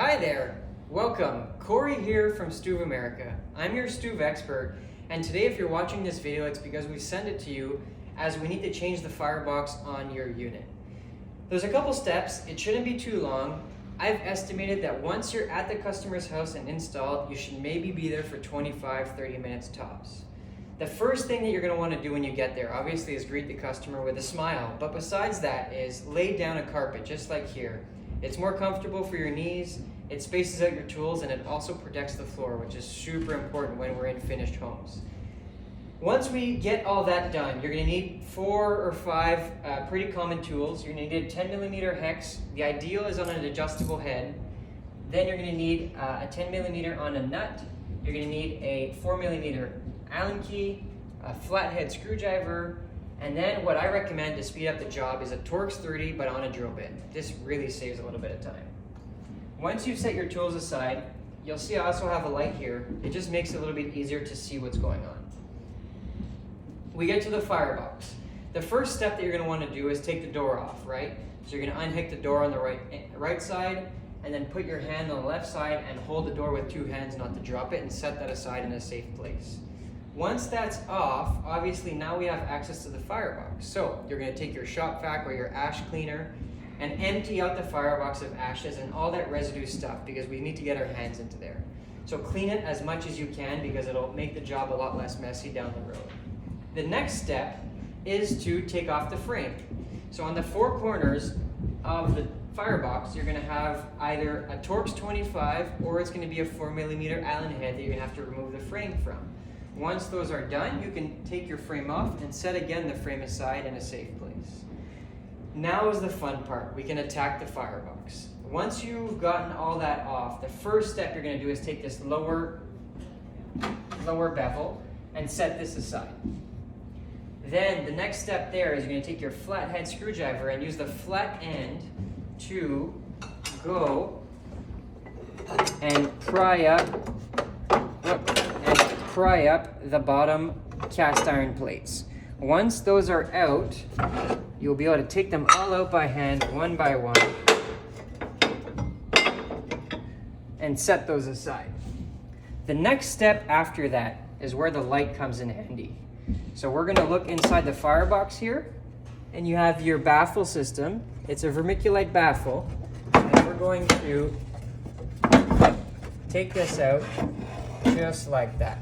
Hi there, welcome. Corey here from Stûv America. I'm your Stûv expert, and today if you're watching this video, it's because we send it to you as we need to change the firebox on your unit. There's a couple steps, it shouldn't be too long. I've estimated that once you're at the customer's house and installed, you should maybe be there for 25-30 minutes tops. The first thing that you're going to want to do when you get there, obviously, is greet the customer with a smile. But besides that is lay down a carpet, just like here. It's more comfortable for your knees, it spaces out your tools, and it also protects the floor, which is super important when we're in finished homes. Once we get all that done, you're going to need 4 or 5 pretty common tools. You're going to need a 10mm hex. The ideal is on an adjustable head. Then you're going to need a 10mm on a nut. You're going to need a 4mm Allen key, a flathead screwdriver, and then what I recommend to speed up the job is a Torx 30 but on a drill bit. This really saves a little bit of time. Once you've set your tools aside, you'll see I also have a light here. It just makes it a little bit easier to see what's going on. We get to the firebox. The first step that you're going to want to do is take the door off, right? So you're going to unhook the door on the right side, and then put your hand on the left side and hold the door with 2 hands not to drop it, and set that aside in a safe place. Once that's off, obviously now we have access to the firebox. So you're going to take your shop vac or your ash cleaner and empty out the firebox of ashes and all that residue stuff, because we need to get our hands into there. So clean it as much as you can, because it'll make the job a lot less messy down the road. The next step is to take off the frame. So on the 4 corners of the firebox, you're going to have either a Torx 25 or it's going to be a 4mm Allen head that you're going to have to remove the frame from. Once those are done, you can take your frame off and set again the frame aside in a safe place. Now is the fun part. We can attack the firebox. Once you've gotten all that off, the first step you're going to do is take this lower bevel and set this aside. Then the next step there is you're going to take your flathead screwdriver and use the flat end to go and pry up the bottom cast iron plates. Once those are out, you'll be able to take them all out by hand, one by one, and set those aside. The next step after that is where the light comes in handy. So we're going to look inside the firebox here, and you have your baffle system. It's a vermiculite baffle, and we're going to take this out just like that.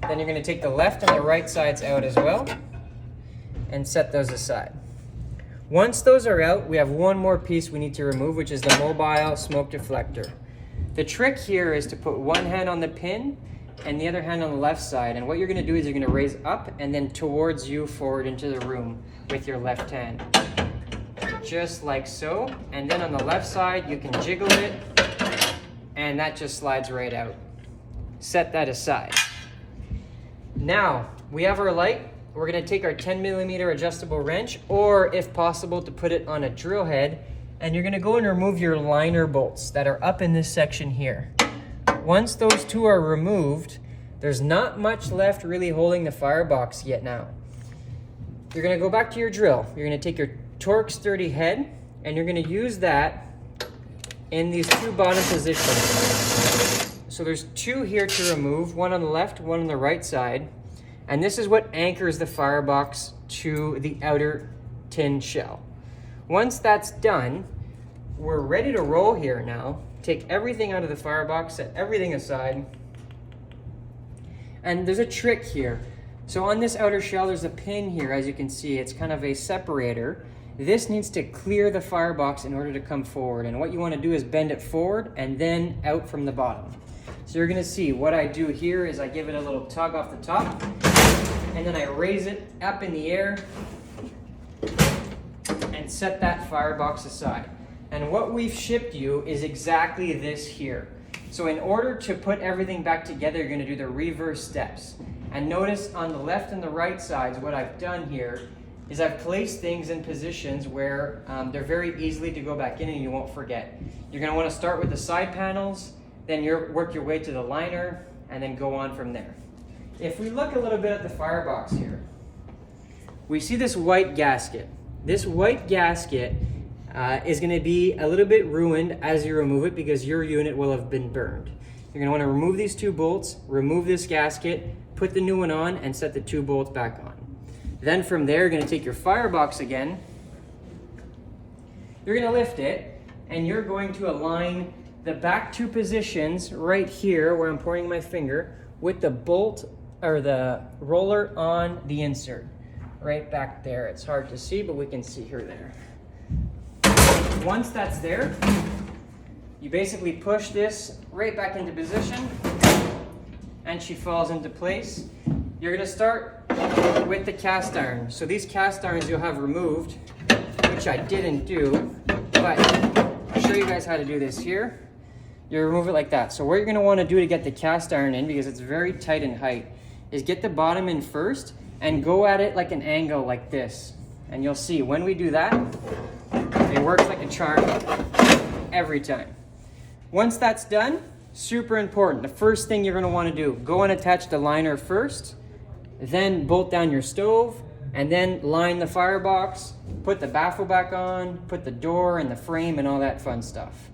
Then you're going to take the left and the right sides out as well and set those aside. Once those are out, we have one more piece we need to remove, which is the mobile smoke deflector. The trick here is to put one hand on the pin and the other hand on the left side, and what you're going to do is you're going to raise up and then towards you forward into the room with your left hand. Just like so, and then on the left side you can jiggle it and that just slides right out. Set that aside. Now we have our light. We're going to take our 10mm adjustable wrench, or if possible to put it on a drill head, and you're going to go and remove your liner bolts that are up in this section here. Once those 2 are removed, there's not much left really holding the firebox yet now. You're going to go back to your drill. You're going to take your Torx 30 head, and you're going to use that in these 2 bottom positions. So there's 2 here to remove, one on the left, one on the right side. And this is what anchors the firebox to the outer tin shell. Once that's done, we're ready to roll here now. Take everything out of the firebox, set everything aside. And there's a trick here. So on this outer shell, there's a pin here, as you can see. It's kind of a separator. This needs to clear the firebox in order to come forward. And what you want to do is bend it forward and then out from the bottom. So you're going to see what I do here is I give it a little tug off the top, and then I raise it up in the air and set that firebox aside. And what we've shipped you is exactly this here. So in order to put everything back together, you're going to do the reverse steps. And notice on the left and the right sides, what I've done here is I've placed things in positions where they're very easily to go back in and you won't forget. You're going to want to start with the side panels, then work your way to the liner, and then go on from there. If we look a little bit at the firebox here, we see this white gasket. This white gasket is going to be a little bit ruined as you remove it because your unit will have been burned. You're going to want to remove these 2 bolts, remove this gasket, put the new one on, and set the 2 bolts back on. Then from there, you're going to take your firebox again. You're going to lift it, and you're going to align the back 2 positions right here where I'm pointing my finger with the bolt or the roller on the insert. Right back there. It's hard to see, but we can see her there. Once that's there, you basically push this right back into position and she falls into place. You're going to start with the cast iron. So these cast irons you'll have removed, which I didn't do, but I'll show you guys how to do this here. You remove it like that. So what you're going to want to do to get the cast iron in, because it's very tight in height, is get the bottom in first and go at it like an angle like this. And you'll see when we do that, it works like a charm every time. Once that's done, super important. The first thing you're going to want to do, go and attach the liner first, then bolt down your stove, and then line the firebox, put the baffle back on, put the door and the frame and all that fun stuff.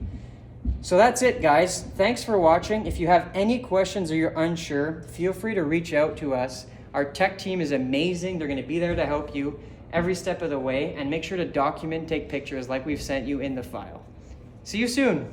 So that's it, guys. Thanks for watching. If you have any questions or you're unsure, feel free to reach out to us. Our tech team is amazing. They're going to be there to help you every step of the way, and make sure to document, take pictures like we've sent you in the file. See you soon.